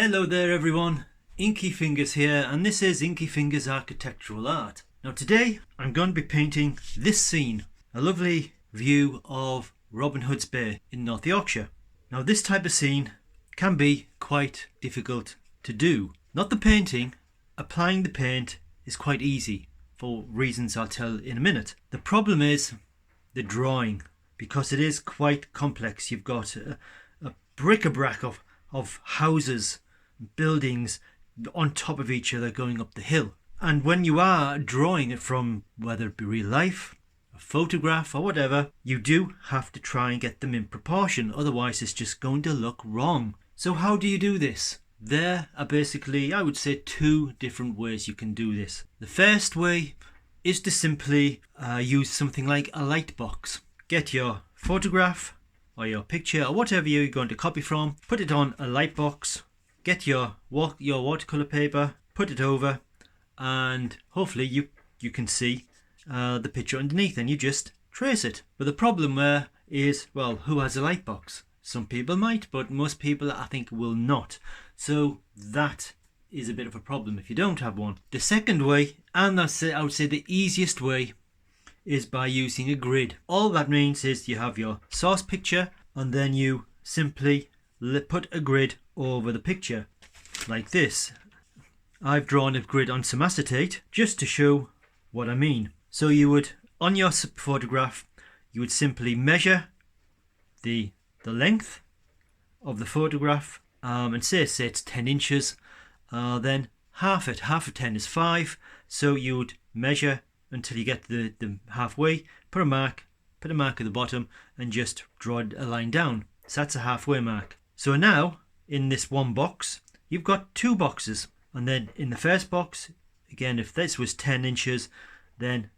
Hello there everyone, Inky Fingers here, and this is Inky Fingers Architectural Art. Now today I'm going to be painting this scene, a lovely view of Robin Hood's Bay in North Yorkshire. Now this type of scene can be quite difficult to do. Not the painting, applying the paint is quite easy for reasons I'll tell in a minute. The problem is the drawing, because it is quite complex. You've got a bric-a-brac of houses, buildings on top of each other going up the hill. And when you are drawing it from, whether it be real life, a photograph or whatever, you do have to try and get them in proportion, otherwise it's just going to look wrong. So how do you do this? There are basically, I would say, two different ways you can do this. The first way is to simply use something like a light box. Get your photograph or your picture or whatever you're going to copy from, put it on a light box, get your watercolour paper, put it over, and hopefully you can see the picture underneath, and you just trace it. But the problem there is, well, who has a light box? Some people might, but most people I think will not. So that is a bit of a problem if you don't have one. The second way, and I would say the easiest way, is by using a grid. All that means is you have your source picture and then you simply put a grid over the picture like this. I've drawn a grid on some acetate just to show what I mean. So you would, on your photograph, you would simply measure the length of the photograph and say it's 10 inches, then half it. Half of 10 is 5, so you would measure until you get the halfway, put a mark at the bottom and just draw a line down. So that's a halfway mark. So now in this one box you've got two boxes, and then in the first box, again, if this was 10 inches, then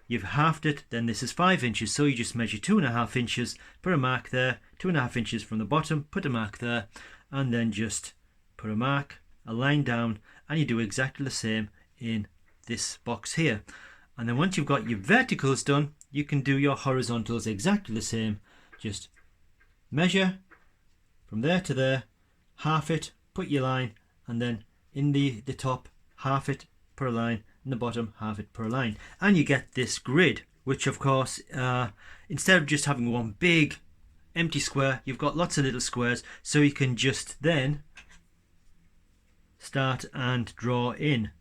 you've halved it, then this is 5 inches, so you just measure 2.5 inches, put a mark there, 2.5 inches from the bottom, put a mark there, and then just put a line down, and you do exactly the same in this box here. And then once you've got your verticals done, you can do your horizontals exactly the same. Just measure from there to there, half it, put your line, and then in the top, half it, put a line, in the bottom, half it, put a line. And you get this grid, which of course, instead of just having one big empty square, you've got lots of little squares, so you can just then start and draw in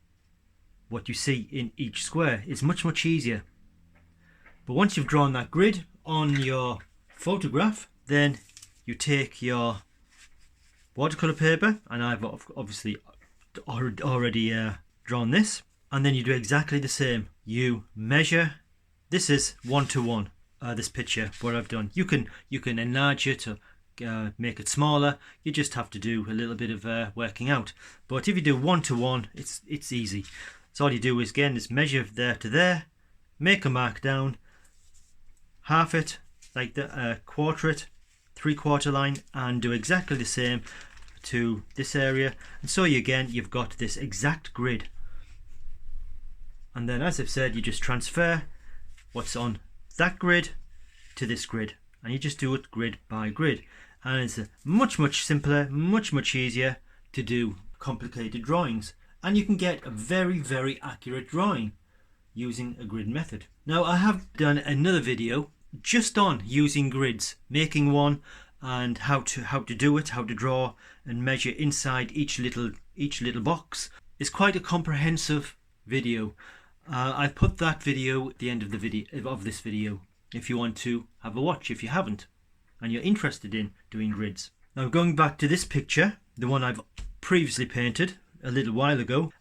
what you see in each square. It's much easier. But once you've drawn that grid on your photograph, then you take your watercolor paper, and I've obviously already drawn this, and then you do exactly the same. You measure. This is 1:1, this picture, what I've done. You can enlarge it or make it smaller. You just have to do a little bit of working out. But if you do 1:1, it's easy. So all you do is measure there to there, make a mark down, half it, like the quarter it, 3/4 line, and do exactly the same to this area. And so you've got this exact grid. And then, as I've said, you just transfer what's on that grid to this grid, and you just do it grid by grid. And it's much simpler, much easier to do complicated drawings. And you can get a very accurate drawing using a grid method. Now I have done another video just on using grids, making one, and how to do it, how to draw and measure inside each little box. It's quite a comprehensive video. I've put that video at the end of this video if you want to have a watch, if you haven't and you're interested in doing grids. Now going back to this picture, the one I've previously painted a little while ago,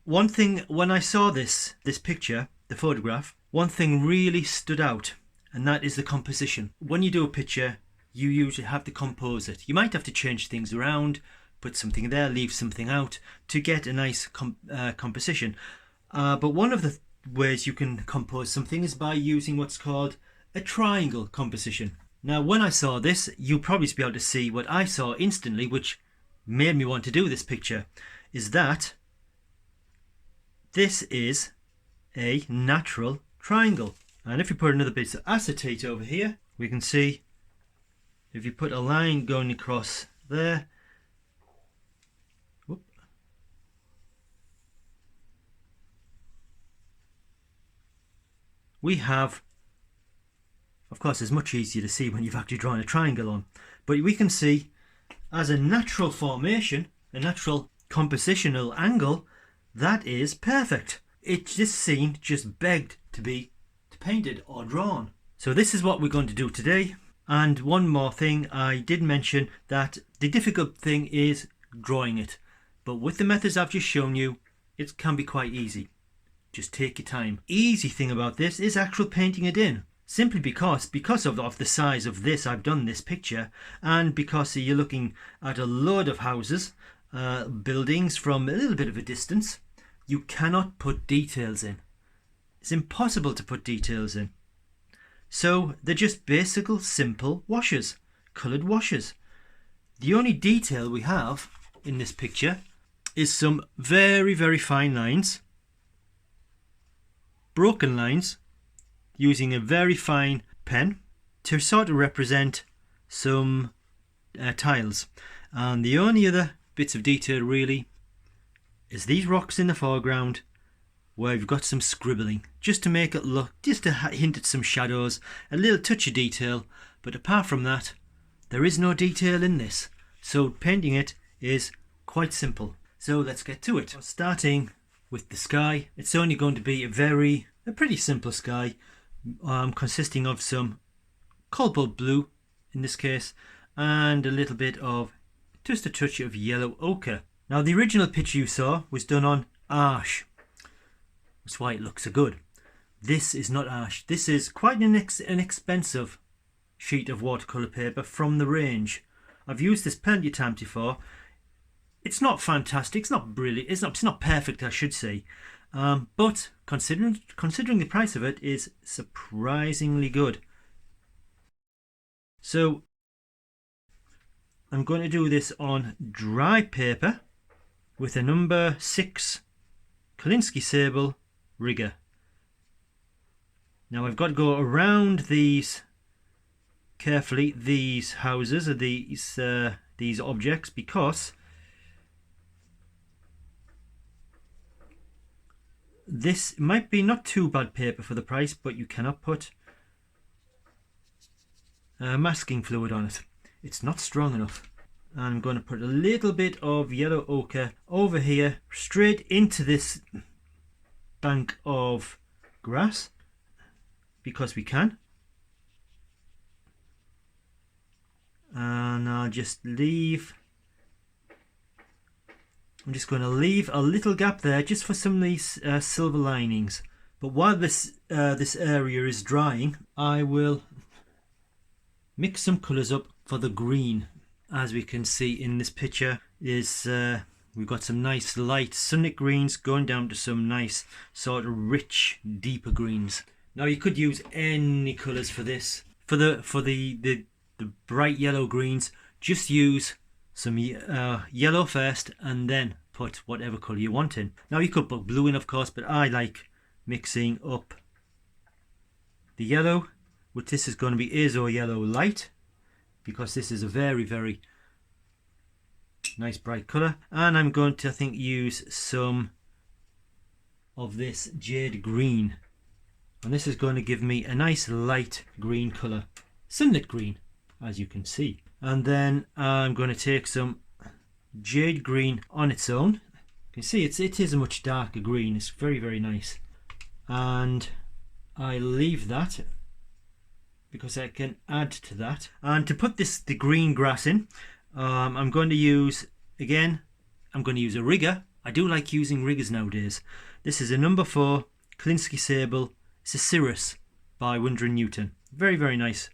one thing when I saw this picture, the photograph, one thing really stood out, and that is the composition. When you do a picture, you usually have to compose it. You might have to change things around, put something there, leave something out to get a nice composition. But one of the ways you can compose something is by using what's called a triangle composition. Now when I saw this, you'll probably be able to see what I saw instantly, which made me want to do this picture, is that this is a natural triangle. And if you put another bit of acetate over here, we can see if you put a line going across there, we have, of course it's much easier to see when you've actually drawn a triangle on, but we can see as a natural formation, a natural compositional angle, that is perfect. This scene just begged to be painted or drawn. So this is what we're going to do today. And one more thing, I did mention that the difficult thing is drawing it, but with the methods I've just shown you, it can be quite easy. Just take your time. Easy thing about this is actual painting it in. Simply because of the size of this, I've done this picture, and because you're looking at a load of houses, buildings from a little bit of a distance, you cannot put details in. It's impossible to put details in. So they're just basic, simple washes, coloured washes. The only detail we have in this picture is some very, very fine lines, broken lines, using a very fine pen to sort of represent some tiles. And the only other bits of detail really is these rocks in the foreground where we've got some scribbling, just to make it look, just to hint at some shadows, a little touch of detail. But apart from that, there is no detail in this. So painting it is quite simple. So let's get to it. Starting with the sky, it's only going to be a pretty simple sky, consisting of some cobalt blue in this case, and a little bit of just a touch of yellow ochre. Now the original picture you saw was done on ash. That's why it looks so good. This is not ash. This is quite an expensive sheet of watercolour paper from the range. I've used this plenty of times before. It's not fantastic. It's not brilliant. It's not perfect, I should say. But considering the price of it, is surprisingly good. So I'm going to do this on dry paper with a number 6 Kolinsky Sable rigger. Now I've got to go around these carefully, these houses or these objects, because this might be not too bad paper for the price, but you cannot put masking fluid on it. It's not strong enough. And I'm going to put a little bit of yellow ochre over here, straight into this bank of grass, because we can. And I'm just going to leave a little gap there just for some of these silver linings. But while this area is drying, I will mix some colours up for the green. As we can see in this picture, we've got some nice light sunlit greens going down to some nice sort of rich deeper greens. Now you could use any colours for this. For the bright yellow greens, just use some yellow first and then put whatever colour you want in. Now you could put blue in, of course, but I like mixing up the yellow, which this is going to be Azo Yellow Light, because this is a very, very nice bright colour. And I'm going to, I think, use some of this Jade Green, and this is going to give me a nice light green colour, sunlit green, as you can see. And then I'm going to take some Jade Green on its own. You can see it is a much darker green. It's very, very nice, and I leave that because I can add to that. And to put the green grass in, I'm going to use a rigger. I do like using riggers nowadays. This is a number 4 Kolinsky Sable. It's a Cirrus by Winder & Newton. Very, very nice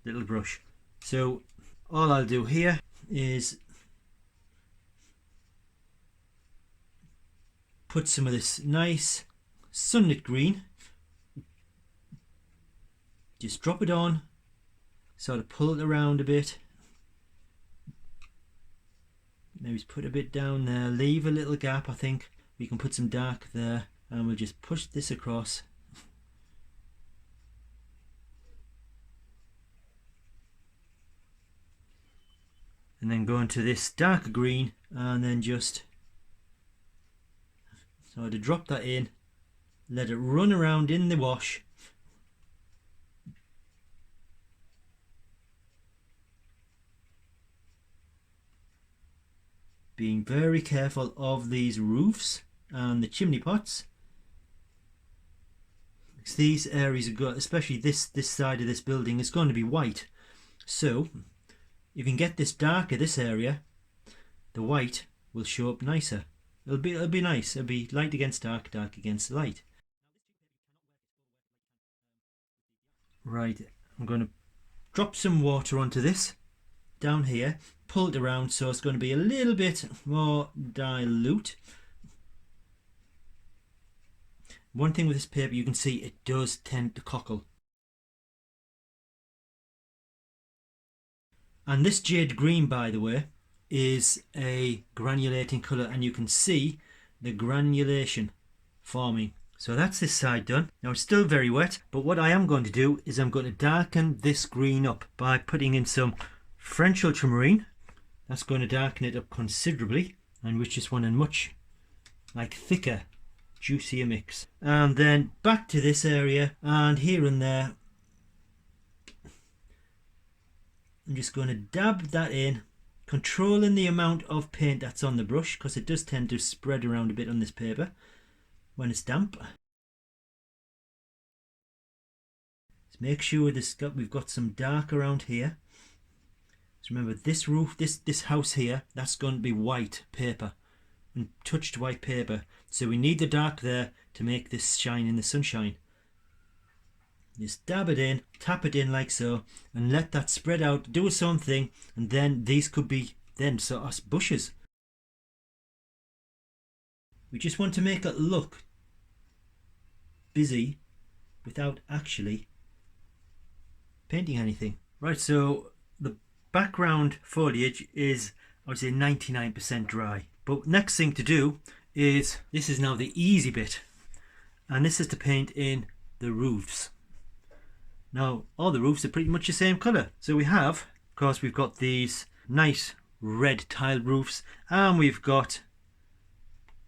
little brush. So all I'll do here is put some of this nice sunlit green, just drop it on, sort of pull it around a bit, maybe put a bit down there, leave a little gap. I think we can put some dark there, and we'll just push this across. And then go into this darker green, and then just sort of drop that in, let it run around in the wash, being very careful of these roofs and the chimney pots. Because these areas have got, especially this side of this building, is going to be white. So if you can get this darker, this area, the white will show up nicer. It'll be nice. It'll be light against dark, dark against light. Right, I'm going to drop some water onto this down here, pull it around so it's going to be a little bit more dilute. One thing with this paper, you can see it does tend to cockle. And this jade green, by the way, is a granulating colour, and you can see the granulation forming. So that's this side done. Now it's still very wet, but what I am going to do is I'm going to darken this green up by putting in some French ultramarine. That's going to darken it up considerably, and we just want a much thicker, juicier mix. And then back to this area, and here and there I'm just going to dab that in, controlling the amount of paint that's on the brush, because it does tend to spread around a bit on this paper when it's damp. Let's make sure we've got some dark around here. So remember, this roof, this house here, that's going to be white paper and touched white paper. So we need the dark there to make this shine in the sunshine. Just dab it in, tap it in like so, and let that spread out, do its own thing, and then these could be then sort of bushes. We just want to make it look busy without actually painting anything. Right, so the background foliage is, I would say, 99% dry. But next thing to do is, this is now the easy bit, and this is to paint in the roofs. Now all the roofs are pretty much the same colour. So we have, of course, we've got these nice red tiled roofs, and we've got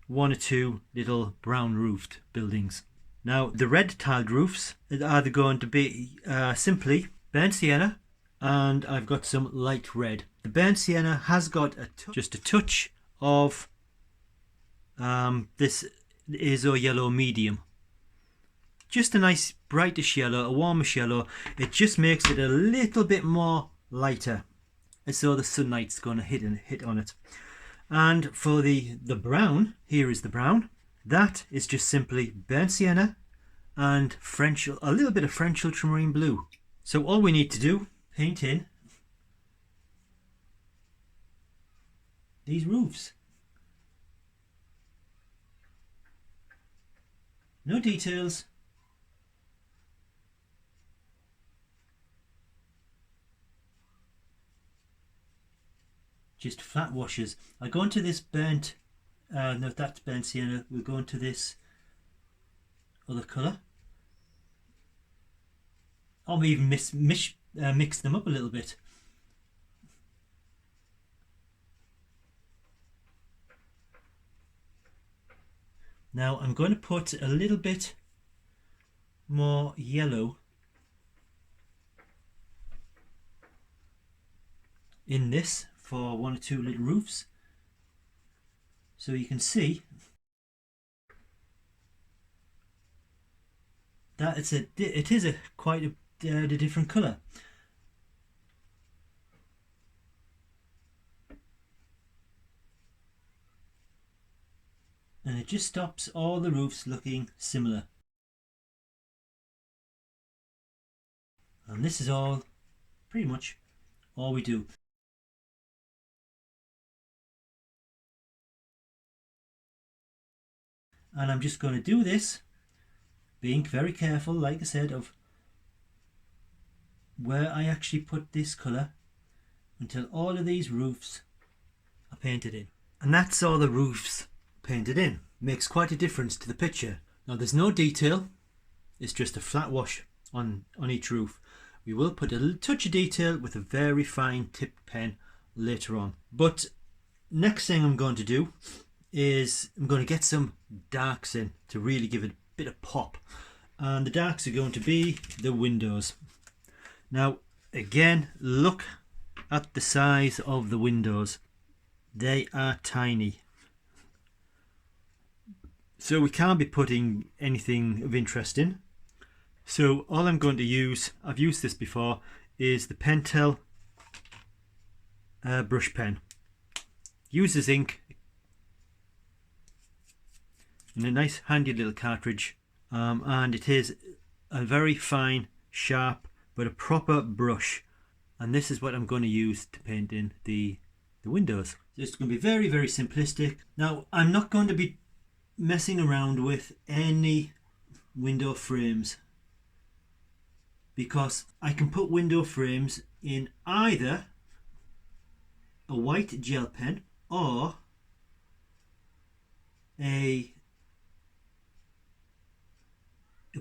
one or two little brown roofed buildings. Now the red tiled roofs are either going to be simply burnt sienna, and I've got some light red. The burnt sienna has got just a touch of this azo yellow medium. Just a nice brightish yellow, a warmish yellow. It just makes it a little bit more lighter, as though the sunlight's going to hit on it. And for the brown, here is the brown. That is just simply burnt sienna and a little bit of French ultramarine blue. So all we need to do, paint in these roofs. No details. Just flat washes. I go into this burnt, no, that's burnt sienna. We'll go into this other colour. Or we even mix them up a little bit. Now I'm going to put a little bit more yellow in this for one or two little roofs, so you can see that it is quite a different colour. And it just stops all the roofs looking similar. And this is all, pretty much all we do. And I'm just going to do this, being very careful, like I said, of where I actually put this colour, until all of these roofs are painted in. And that's all the roofs painted in. Makes quite a difference to the picture. Now there's no detail, it's just a flat wash on each roof. We will put a little touch of detail with a very fine tipped pen later on. But next thing I'm going to do is I'm going to get some darks in to really give it a bit of pop, and the darks are going to be the windows. Now again, look at the size of the windows. They are tiny. So we can't be putting anything of interest in. So all I'm going to use, I've used this before, is the Pentel brush pen. Uses ink in a nice handy little cartridge, and it is a very fine, sharp, but a proper brush. And this is what I'm going to use to paint in the windows. So it's going to be very, very simplistic. Now, I'm not going to be messing around with any window frames, because I can put window frames in either a white gel pen or a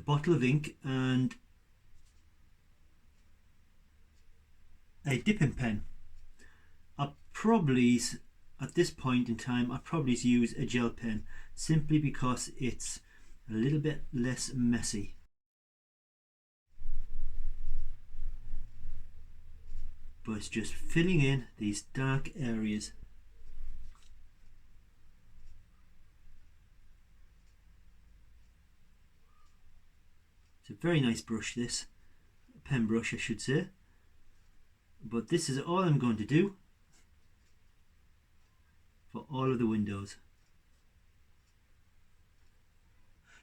bottle of ink and a dipping pen. I'll probably, at this point in time, I'll probably use a gel pen simply because it's a little bit less messy. But it's just filling in these dark areas. It's a very nice brush, this pen brush I should say, but this is all I'm going to do for all of the windows.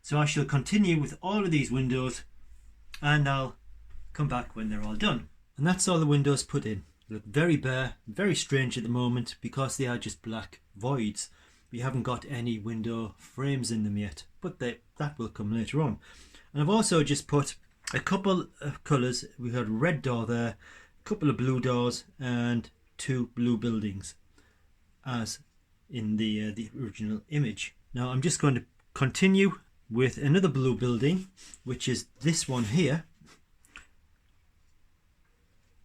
So I shall continue with all of these windows and I'll come back when they're all done. And that's all the windows put in. They look very bare, very strange at the moment because they are just black voids. We haven't got any window frames in them yet, but that will come later on. And I've also just put a couple of colours. We had a red door there, a couple of blue doors and 2 blue buildings as in the original image. Now I'm just going to continue with another blue building, which is this one here,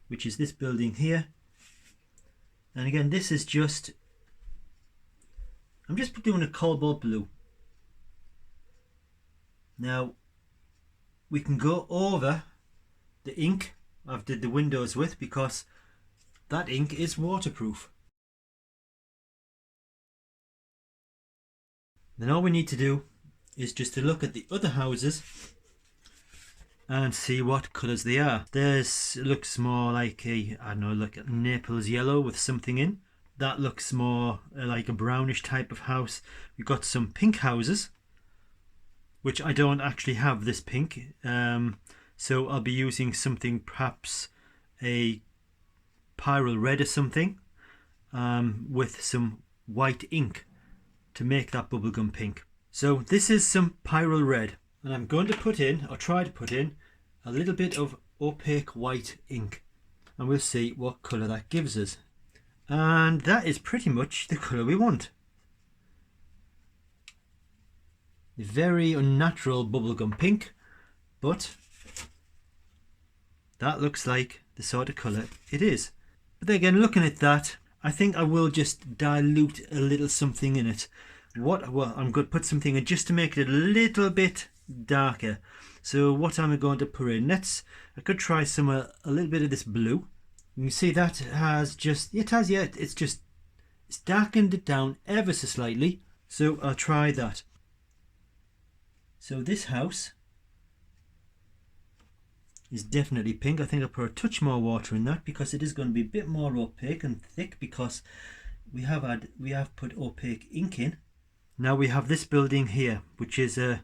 which is this building here. And again, this is just, I'm just doing a cobalt blue. Now we can go over the ink I've did the windows with because that ink is waterproof. Then all we need to do is just to look at the other houses and see what colours they are. This looks more like a, I don't know, like a Naples yellow with something in. That looks more like a brownish type of house. We've got some pink houses, which I don't actually have this pink. So I'll be using something, perhaps a pyrrole red or something, with some white ink to make that bubblegum pink. So this is some pyrrole red. And I'm going to put in, or try to put in, a little bit of opaque white ink. And we'll see what colour that gives us. And that is pretty much the colour we want. A very unnatural bubblegum pink, but that looks like the sort of colour it is. But again, looking at that, I think I will just dilute a little something in it. Well, I'm going to put something in just to make it a little bit darker. So what am I going to put in? I could try a little bit of this blue. You can see that it's darkened it down ever so slightly. So I'll try that. So this house is definitely pink. I think I'll put a touch more water in that because it is going to be a bit more opaque and thick because we have put opaque ink in. Now we have this building here, which is a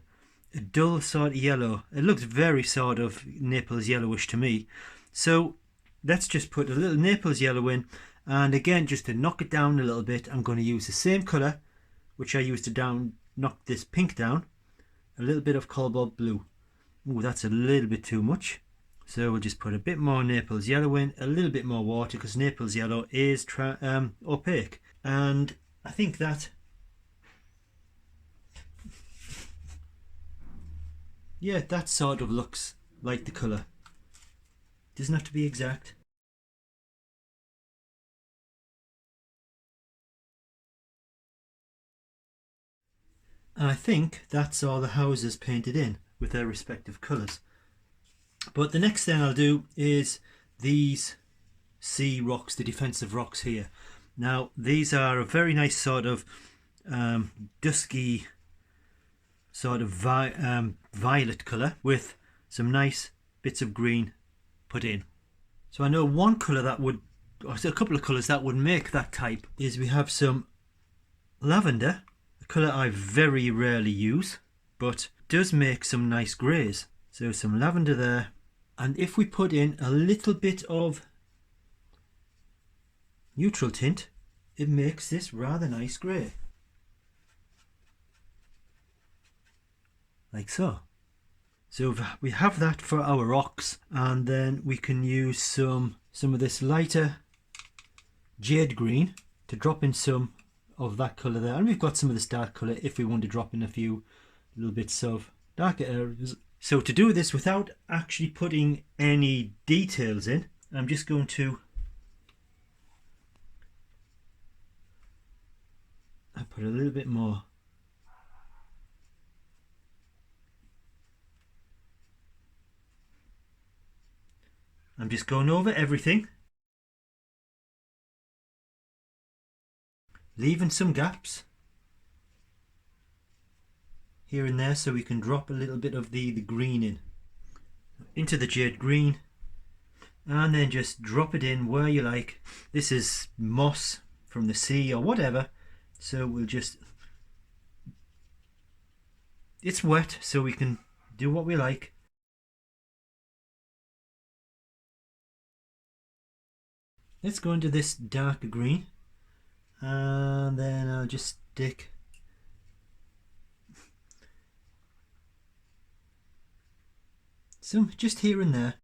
dull sort of yellow. It looks very sort of Naples yellowish to me. So let's just put a little Naples yellow in, and again, just to knock it down a little bit, I'm going to use the same colour which I used to knock this pink down, a little bit of cobalt blue. Ooh, that's a little bit too much. So we'll just put a bit more Naples yellow in, a little bit more water because Naples yellow is opaque. And I think that, yeah, that sort of looks like the colour. Doesn't have to be exact. And I think that's all the houses painted in with their respective colours. But the next thing I'll do is these sea rocks, the defensive rocks here. Now these are a very nice sort of dusky sort of violet colour with some nice bits of green put in. So I know one colour that would, or a couple of colours that would make that type is we have some lavender, a colour I very rarely use, but does make some nice greys. So some lavender there, and if we put in a little bit of neutral tint, it makes this rather nice grey. Like so. So we have that for our rocks, and then we can use some of this lighter jade green to drop in some of that colour there, and we've got some of this dark colour if we want to drop in a few little bits of darker areas. So to do this without actually putting any details in, I'm just going to put a little bit more. I'm just going over everything, leaving some gaps here and there so we can drop a little bit of the green into the jade green, and then just drop it in where you like. This is moss from the sea or whatever, so we'll just, it's wet so we can do what we like. Let's go into this darker green, and then I'll just stick some just here and there,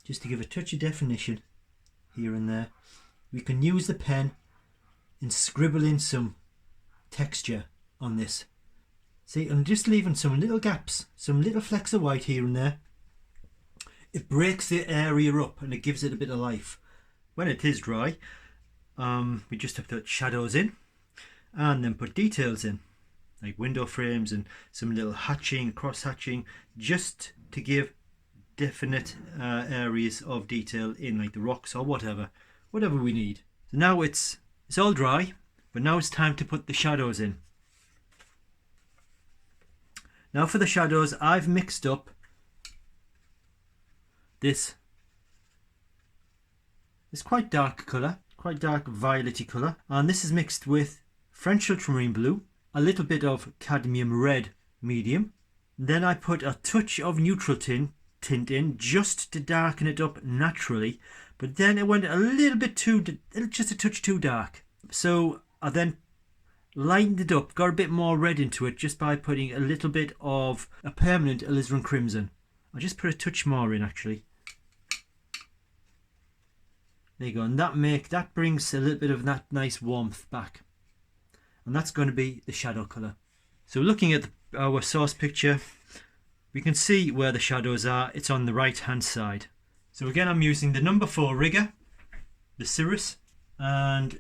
just to give a touch of definition here and there. We can use the pen and scribble in some texture on this. See, I'm just leaving some little gaps, some little flecks of white here and there. It breaks the area up and it gives it a bit of life. When it is dry, we just have to put shadows in and then put details in, like window frames and some little hatching, cross hatching, just to give definite areas of detail in, like the rocks or whatever we need. So now it's all dry, but now it's time to put the shadows in. Now for the shadows, I've mixed up this quite dark colour, quite dark violet-y colour, and this is mixed with French ultramarine blue, a little bit of cadmium red medium. Then I put a touch of neutral tint in just to darken it up naturally, but then it went a little bit just a touch too dark. So I then lightened it up, got a bit more red into it just by putting a little bit of a permanent alizarin crimson. I just put a touch more in actually. There you go, and that brings a little bit of that nice warmth back, and that's going to be the shadow colour. So looking at our source picture, we can see where the shadows are. It's on the right hand side. So again, I'm using the number 4 rigger, the Cirrus, and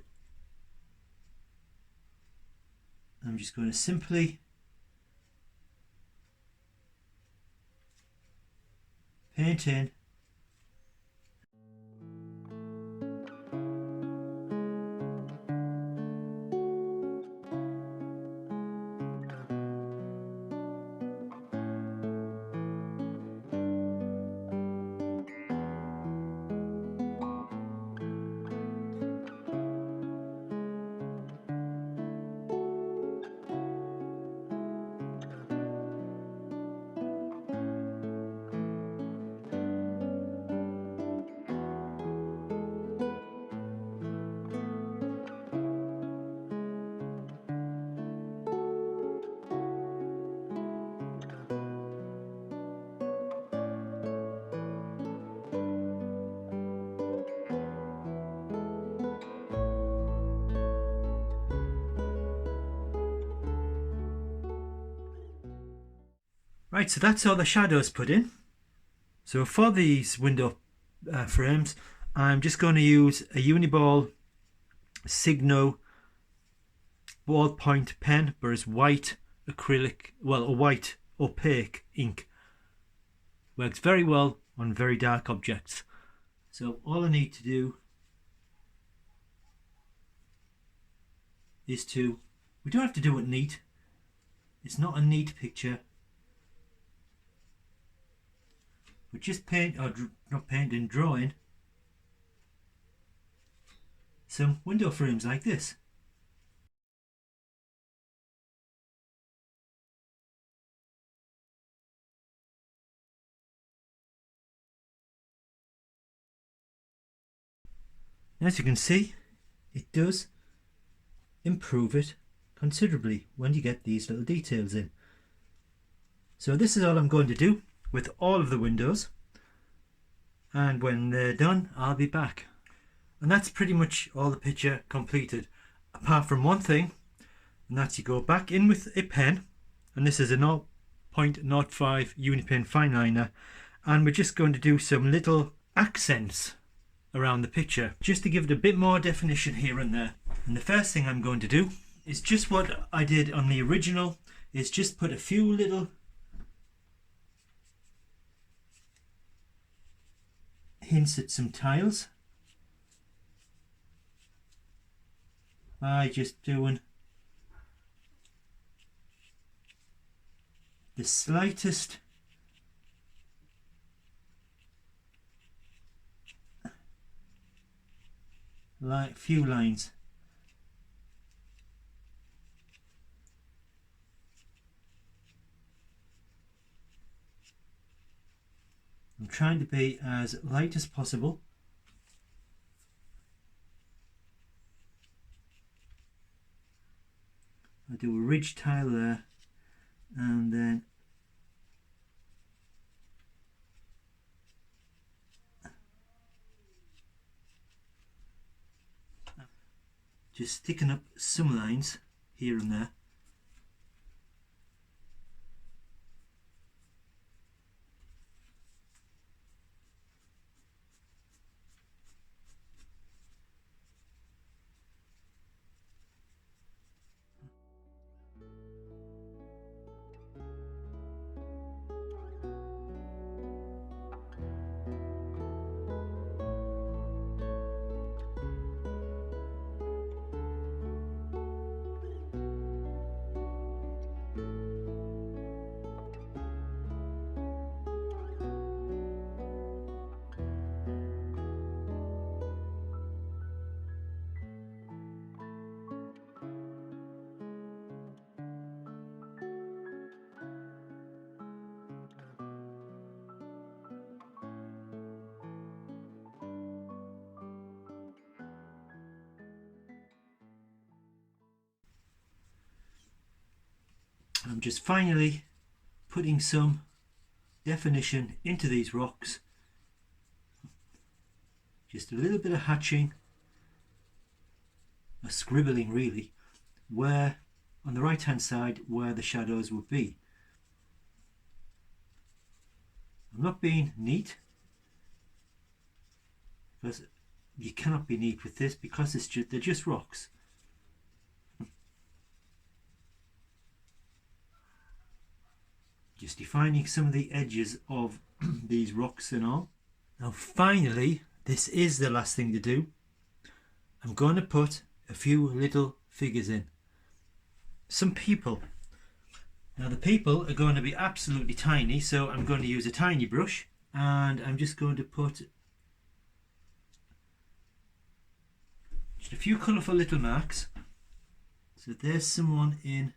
I'm just going to simply paint in right, so that's all the shadows put in. So for these window frames, I'm just going to use a Uniball Signo ballpoint pen, but it's white acrylic, well, a white opaque ink. Works very well on very dark objects. So all I need to do is to, we don't have to do it neat. It's not a neat picture. But just paint, or not painting, drawing some window frames like this. As you can see, it does improve it considerably when you get these little details in. So this is all I'm going to do with all of the windows, and when they're done I'll be back. And that's pretty much all the picture completed, apart from one thing, and that's you go back in with a pen, and this is a 0.05 Unipen fine liner, and we're just going to do some little accents around the picture just to give it a bit more definition here and there. And the first thing I'm going to do is just what I did on the original, is just put a few little hints at some tiles by just doing the slightest few lines. I'm trying to be as light as possible. I do a ridge tile there, and then just sticking up some lines here and there. I'm just finally putting some definition into these rocks. Just a little bit of hatching, a scribbling really, where on the right hand side where the shadows would be. I'm not being neat, because you cannot be neat with this, because they're just rocks. Just defining some of the edges of these rocks and all. Now finally, this is the last thing to do. I'm going to put a few little figures in. Some people. Now the people are going to be absolutely tiny, so I'm going to use a tiny brush, and I'm just going to put just a few colourful little marks. So there's someone in.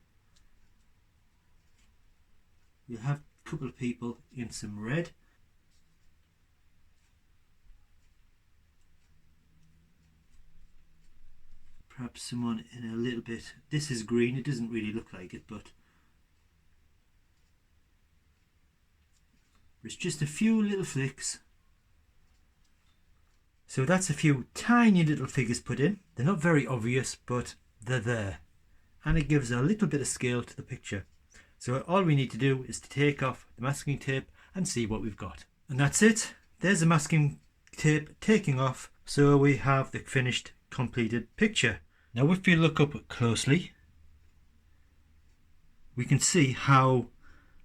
We'll have a couple of people in some red. Perhaps someone in a little bit, this is green, it doesn't really look like it, but there's just a few little flicks. So that's a few tiny little figures put in. They're not very obvious, but they're there. And it gives a little bit of scale to the picture. So all we need to do is to take off the masking tape and see what we've got. And that's it. There's the masking tape taking off. So we have the finished, completed picture. Now if you look up closely, we can see how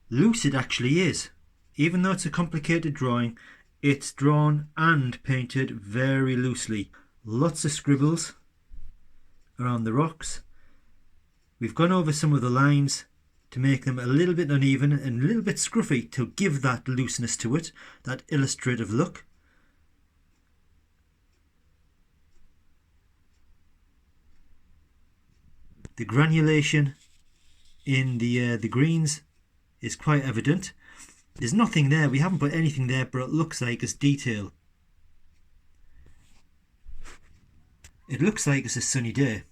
loose it actually is. Even though it's a complicated drawing, it's drawn and painted very loosely. Lots of scribbles around the rocks, we've gone over some of the lines to make them a little bit uneven and a little bit scruffy to give that looseness to it, that illustrative look. The granulation in the greens is quite evident. There's nothing there, we haven't put anything there, but it looks like it's detail. It looks like it's a sunny day.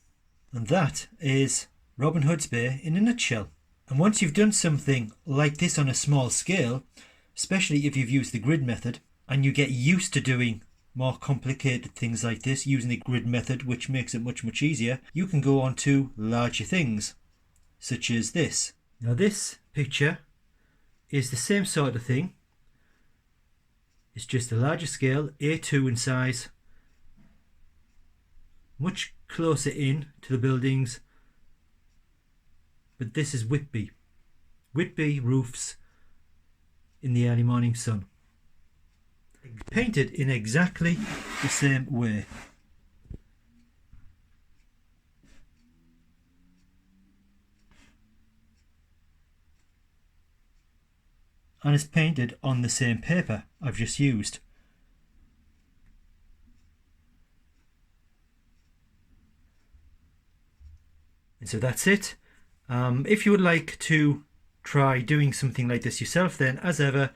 And that is Robin Hood's Bay in a nutshell. And once you've done something like this on a small scale, especially if you've used the grid method, and you get used to doing more complicated things like this using the grid method, which makes it much easier, you can go on to larger things, such as this. Now this picture is the same sort of thing. It's just a larger scale, A2 in size, much closer in to the buildings. But this is Whitby. Whitby roofs in the early morning sun. Painted in exactly the same way. And it's painted on the same paper I've just used. And so that's it. If you would like to try doing something like this yourself, then as ever,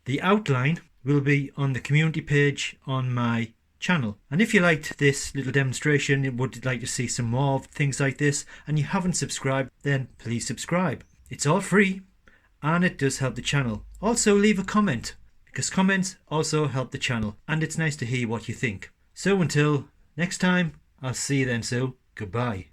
the outline will be on the community page on my channel. And if you liked this little demonstration and would like to see some more of things like this, and you haven't subscribed, then please subscribe. It's all free and it does help the channel. Also leave a comment, because comments also help the channel and it's nice to hear what you think. So until next time, I'll see you then, so goodbye.